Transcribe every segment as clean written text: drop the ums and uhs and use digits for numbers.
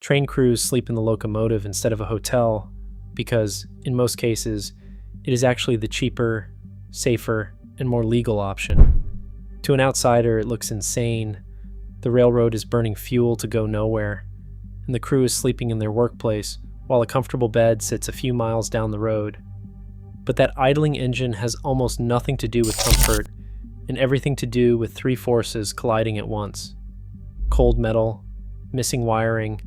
Train crews sleep in the locomotive instead of a hotel because, in most cases, it is actually the cheaper, safer, and more legal option. To an outsider, it looks insane. The railroad is burning fuel to go nowhere, and the crew is sleeping in their workplace while a comfortable bed sits a few miles down the road. But that idling engine has almost nothing to do with comfort and everything to do with three forces colliding at once: cold metal, missing wiring,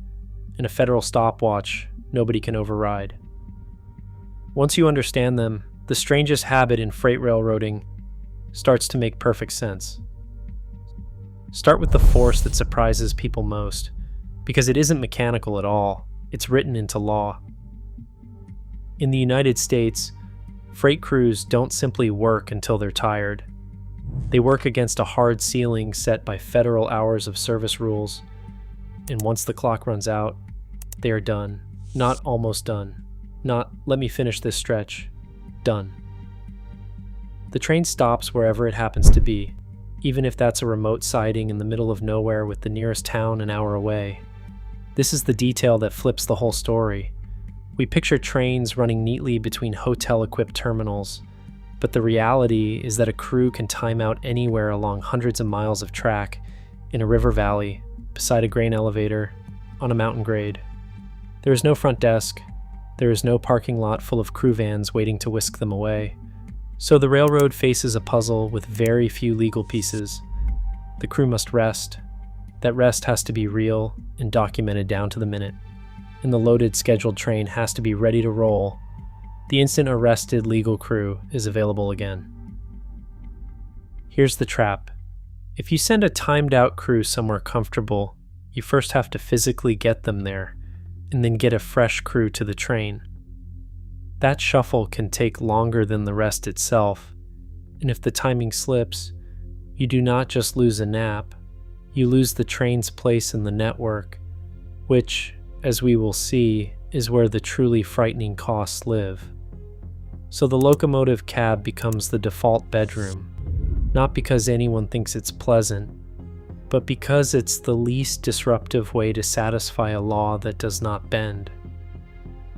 and a federal stopwatch nobody can override. Once you understand them, the strangest habit in freight railroading starts to make perfect sense. Start with the force that surprises people most, because it isn't mechanical at all, it's written into law. In the United States, freight crews don't simply work until they're tired. They work against a hard ceiling set by federal hours of service rules, and once the clock runs out, they are done. Not almost done. Not, let me finish this stretch. Done. The train stops wherever it happens to be, even if that's a remote siding in the middle of nowhere with the nearest town an hour away. This is the detail that flips the whole story. We picture trains running neatly between hotel-equipped terminals, but the reality is that a crew can time out anywhere along hundreds of miles of track, in a river valley, beside a grain elevator, on a mountain grade. There is no front desk. There is no parking lot full of crew vans waiting to whisk them away. So the railroad faces a puzzle with very few legal pieces. The crew must rest. That rest has to be real and documented down to the minute. And the loaded scheduled train has to be ready to roll the instant a rested legal crew is available again. Here's the trap. If you send a timed-out crew somewhere comfortable, you first have to physically get them there, and then get a fresh crew to the train. That shuffle can take longer than the rest itself, and if the timing slips, you do not just lose a nap, you lose the train's place in the network, which, as we will see, is where the truly frightening costs live. So the locomotive cab becomes the default bedroom, not because anyone thinks it's pleasant, but because it's the least disruptive way to satisfy a law that does not bend.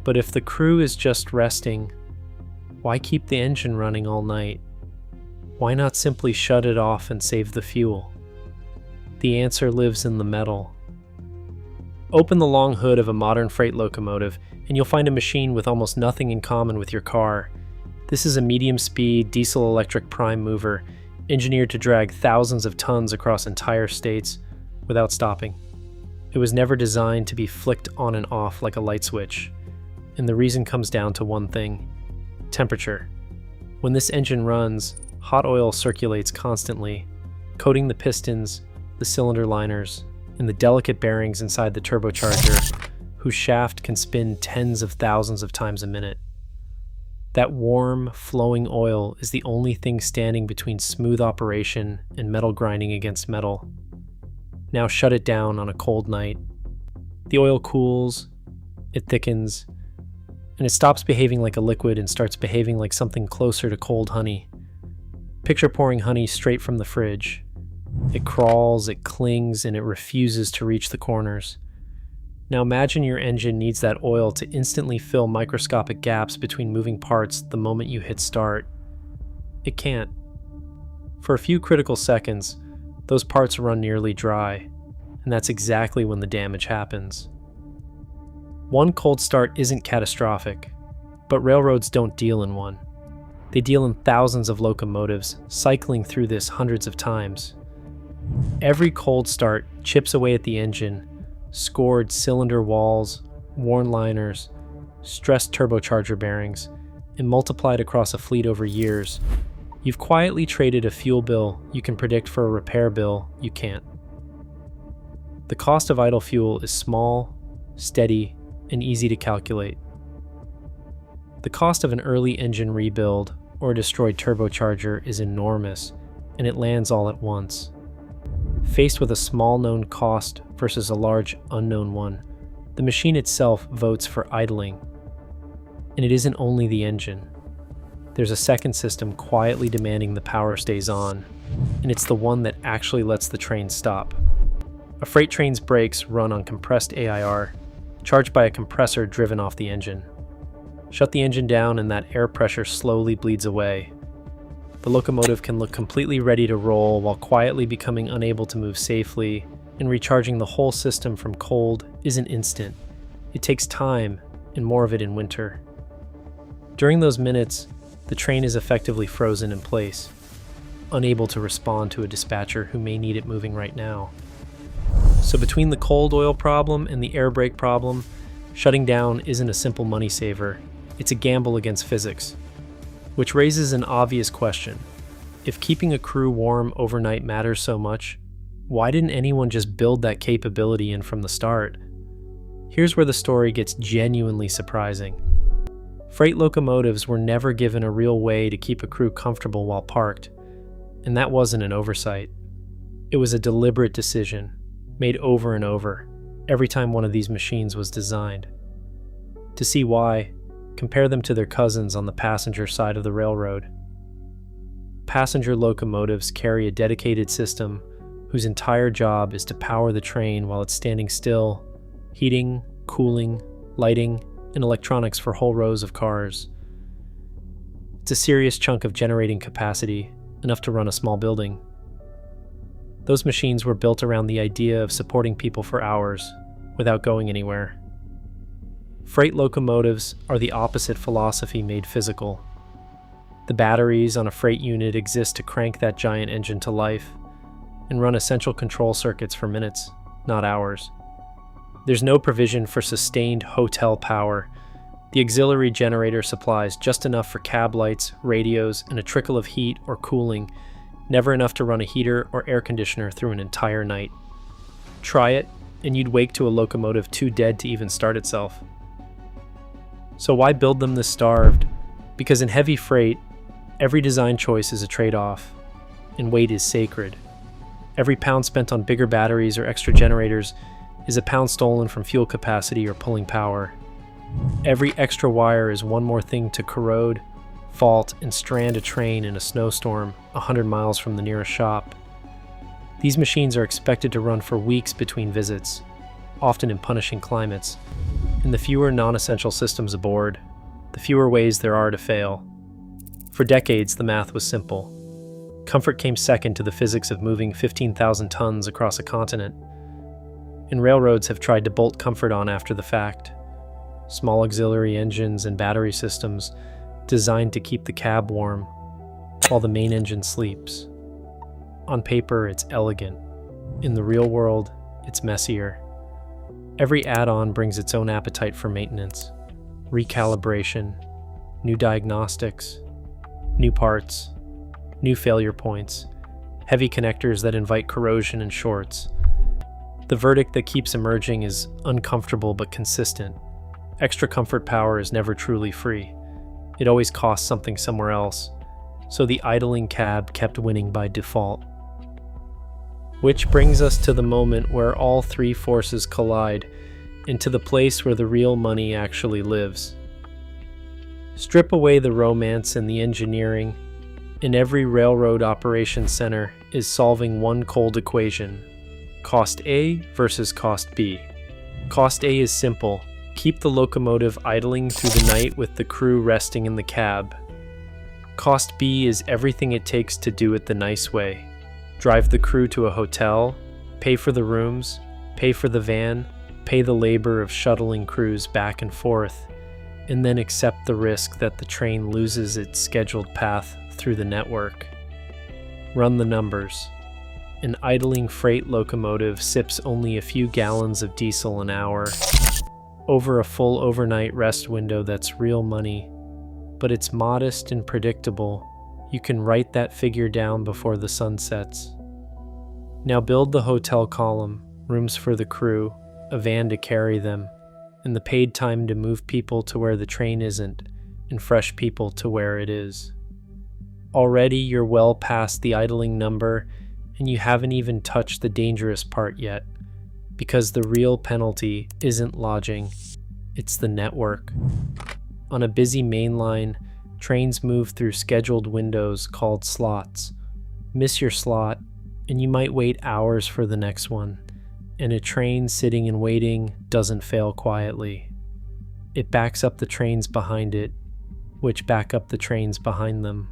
But if the crew is just resting, why keep the engine running all night? Why not simply shut it off and save the fuel? The answer lives in the metal. Open the long hood of a modern freight locomotive, and you'll find a machine with almost nothing in common with your car. This is a medium-speed diesel-electric prime mover, engineered to drag thousands of tons across entire states without stopping. It was never designed to be flicked on and off like a light switch, and the reason comes down to one thing: temperature. When this engine runs, hot oil circulates constantly, coating the pistons, the cylinder liners, and the delicate bearings inside the turbocharger, whose shaft can spin tens of thousands of times a minute. That warm, flowing oil is the only thing standing between smooth operation and metal grinding against metal. Now shut it down on a cold night. The oil cools, it thickens, and it stops behaving like a liquid and starts behaving like something closer to cold honey. Picture pouring honey straight from the fridge. It crawls, it clings, and it refuses to reach the corners. Now imagine your engine needs that oil to instantly fill microscopic gaps between moving parts the moment you hit start. It can't. For a few critical seconds, those parts run nearly dry, and that's exactly when the damage happens. One cold start isn't catastrophic, but railroads don't deal in one. They deal in thousands of locomotives, cycling through this hundreds of times. Every cold start chips away at the engine, scored cylinder walls, worn liners, stressed turbocharger bearings, and multiplied across a fleet over years. You've quietly traded a fuel bill you can predict for a repair bill you can't. The cost of idle fuel is small, steady, and easy to calculate. The cost of an early engine rebuild or a destroyed turbocharger is enormous, and it lands all at once. Faced with a small known cost versus a large unknown one, the machine itself votes for idling. And it isn't only the engine. There's a second system quietly demanding the power stays on, and it's the one that actually lets the train stop. A freight train's brakes run on compressed AIR, charged by a compressor driven off the engine. Shut the engine down and that air pressure slowly bleeds away. The locomotive can look completely ready to roll while quietly becoming unable to move safely, and recharging the whole system from cold isn't instant. It takes time, and more of it in winter. During those minutes, the train is effectively frozen in place, unable to respond to a dispatcher who may need it moving right now. So between the cold oil problem and the air brake problem, shutting down isn't a simple money saver, it's a gamble against physics. Which raises an obvious question. If keeping a crew warm overnight matters so much, why didn't anyone just build that capability in from the start? Here's where the story gets genuinely surprising. Freight locomotives were never given a real way to keep a crew comfortable while parked, and that wasn't an oversight. It was a deliberate decision, made over and over, every time one of these machines was designed. To see why, compare them to their cousins on the passenger side of the railroad. Passenger locomotives carry a dedicated system whose entire job is to power the train while it's standing still, heating, cooling, lighting, and electronics for whole rows of cars. It's a serious chunk of generating capacity, enough to run a small building. Those machines were built around the idea of supporting people for hours without going anywhere. Freight locomotives are the opposite philosophy made physical. The batteries on a freight unit exist to crank that giant engine to life and run essential control circuits for minutes, not hours. There's no provision for sustained hotel power. The auxiliary generator supplies just enough for cab lights, radios, and a trickle of heat or cooling, never enough to run a heater or air conditioner through an entire night. Try it, and you'd wake to a locomotive too dead to even start itself. So why build them this starved? Because in heavy freight, every design choice is a trade-off, and weight is sacred. Every pound spent on bigger batteries or extra generators is a pound stolen from fuel capacity or pulling power. Every extra wire is one more thing to corrode, fault, and strand a train in a snowstorm 100 miles from the nearest shop. These machines are expected to run for weeks between visits, often in punishing climates. And the fewer non-essential systems aboard, the fewer ways there are to fail. For decades, the math was simple. Comfort came second to the physics of moving 15,000 tons across a continent. And railroads have tried to bolt comfort on after the fact. Small auxiliary engines and battery systems designed to keep the cab warm while the main engine sleeps. On paper, it's elegant. In the real world, it's messier. Every add-on brings its own appetite for maintenance, recalibration, new diagnostics, new parts, new failure points, heavy connectors that invite corrosion and shorts. The verdict that keeps emerging is uncomfortable but consistent. Extra comfort power is never truly free. It always costs something somewhere else, so the idling cab kept winning by default. Which brings us to the moment where all three forces collide, into the place where the real money actually lives. Strip away the romance and the engineering, and every railroad operations center is solving one cold equation: cost A versus cost B. Cost A is simple: keep the locomotive idling through the night with the crew resting in the cab. Cost B is everything it takes to do it the nice way. Drive the crew to a hotel, pay for the rooms, pay for the van, pay the labor of shuttling crews back and forth, and then accept the risk that the train loses its scheduled path through the network. Run the numbers. An idling freight locomotive sips only a few gallons of diesel an hour. Over a full overnight rest window, that's real money, but it's modest and predictable. You can write that figure down before the sun sets. Now build the hotel column, rooms for the crew, a van to carry them, and the paid time to move people to where the train isn't, and fresh people to where it is. Already you're well past the idling number, and you haven't even touched the dangerous part yet, because the real penalty isn't lodging, it's the network. On a busy main line, trains move through scheduled windows called slots. Miss your slot, and you might wait hours for the next one, And a train sitting and waiting doesn't fail quietly. It backs up the trains behind it, which back up the trains behind them.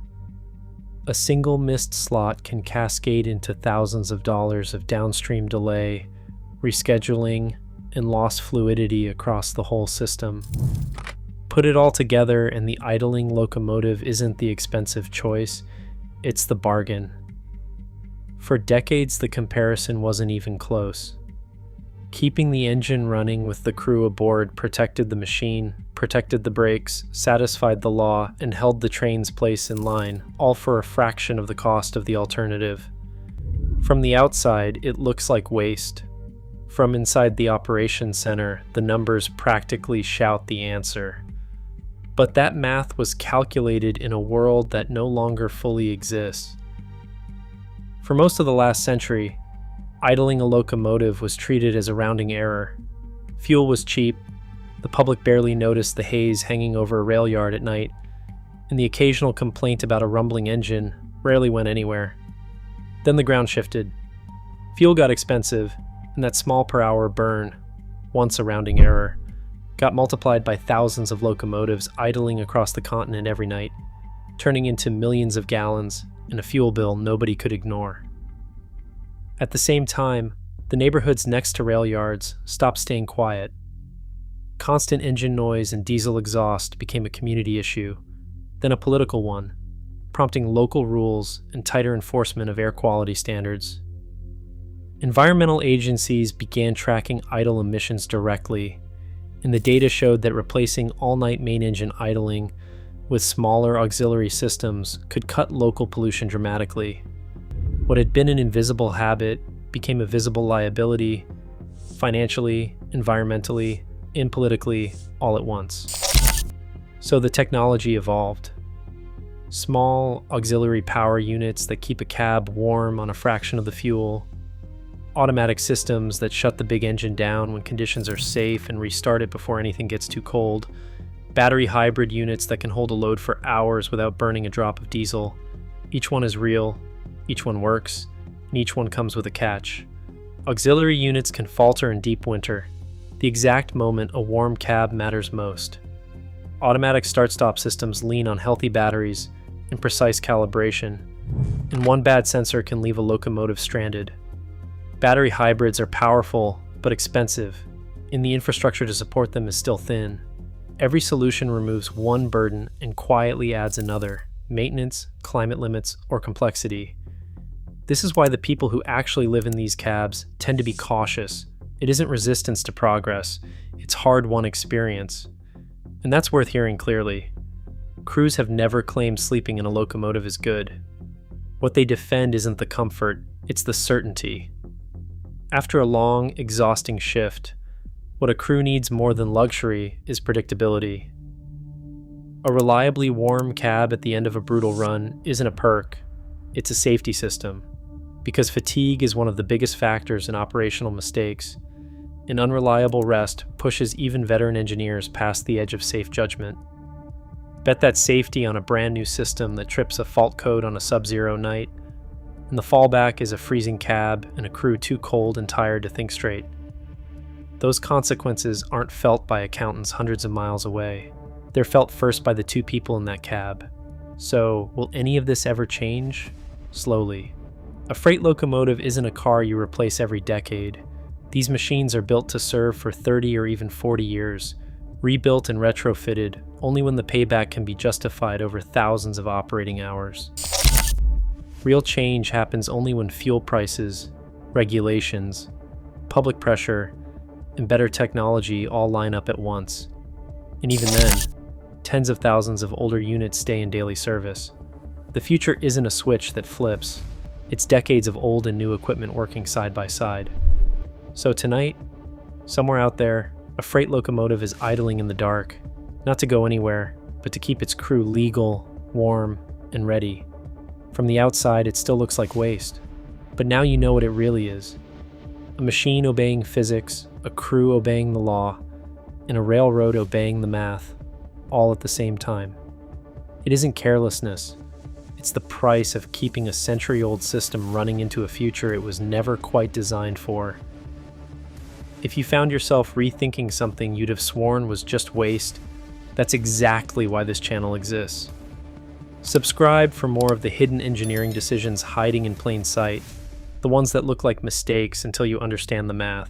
A single missed slot can cascade into thousands of dollars of downstream delay, rescheduling, and lost fluidity across the whole system. Put it all together, and the idling locomotive isn't the expensive choice, it's the bargain. For decades, the comparison wasn't even close. Keeping the engine running with the crew aboard protected the machine, protected the brakes, satisfied the law, and held the train's place in line, all for a fraction of the cost of the alternative. From the outside, it looks like waste. From inside the operations center, the numbers practically shout the answer. But that math was calculated in a world that no longer fully exists. For most of the last century, idling a locomotive was treated as a rounding error. Fuel was cheap, the public barely noticed the haze hanging over a rail yard at night, and the occasional complaint about a rumbling engine rarely went anywhere. Then the ground shifted. Fuel got expensive, and that small per hour burn, once a rounding error, got multiplied by thousands of locomotives idling across the continent every night, turning into millions of gallons and a fuel bill nobody could ignore. At the same time, the neighborhoods next to rail yards stopped staying quiet. Constant engine noise and diesel exhaust became a community issue, then a political one, prompting local rules and tighter enforcement of air quality standards. Environmental agencies began tracking idle emissions directly, and the data showed that replacing all-night main engine idling with smaller auxiliary systems could cut local pollution dramatically. What had been an invisible habit became a visible liability, financially, environmentally, and politically, all at once. So the technology evolved. Small auxiliary power units that keep a cab warm on a fraction of the fuel, automatic systems that shut the big engine down when conditions are safe and restart it before anything gets too cold, battery hybrid units that can hold a load for hours without burning a drop of diesel. Each one is real, each one works, and each one comes with a catch. Auxiliary units can falter in deep winter, the exact moment a warm cab matters most. Automatic start-stop systems lean on healthy batteries and precise calibration, and one bad sensor can leave a locomotive stranded. Battery hybrids are powerful but expensive, and the infrastructure to support them is still thin. Every solution removes one burden and quietly adds another: maintenance, climate limits, or complexity. This is why the people who actually live in these cabs tend to be cautious. It isn't resistance to progress, it's hard-won experience. And that's worth hearing clearly. Crews have never claimed sleeping in a locomotive is good. What they defend isn't the comfort, it's the certainty. After a long, exhausting shift, what a crew needs more than luxury is predictability. A reliably warm cab at the end of a brutal run isn't a perk, it's a safety system. Because fatigue is one of the biggest factors in operational mistakes, and unreliable rest pushes even veteran engineers past the edge of safe judgment. Bet that safety on a brand new system that trips a fault code on a sub-zero night, and the fallback is a freezing cab and a crew too cold and tired to think straight. Those consequences aren't felt by accountants hundreds of miles away. They're felt first by the two people in that cab. So, will any of this ever change? Slowly. A freight locomotive isn't a car you replace every decade. These machines are built to serve for 30 or even 40 years, rebuilt and retrofitted only when the payback can be justified over thousands of operating hours. Real change happens only when fuel prices, regulations, public pressure, and better technology all line up at once. And even then, tens of thousands of older units stay in daily service. The future isn't a switch that flips. It's decades of old and new equipment working side by side. So tonight, somewhere out there, a freight locomotive is idling in the dark, not to go anywhere, but to keep its crew legal, warm, and ready. From the outside, it still looks like waste, but now you know what it really is. A machine obeying physics, a crew obeying the law, and a railroad obeying the math, all at the same time. It isn't carelessness. It's the price of keeping a century-old system running into a future it was never quite designed for. If you found yourself rethinking something you'd have sworn was just waste, that's exactly why this channel exists. Subscribe for more of the hidden engineering decisions hiding in plain sight, the ones that look like mistakes until you understand the math.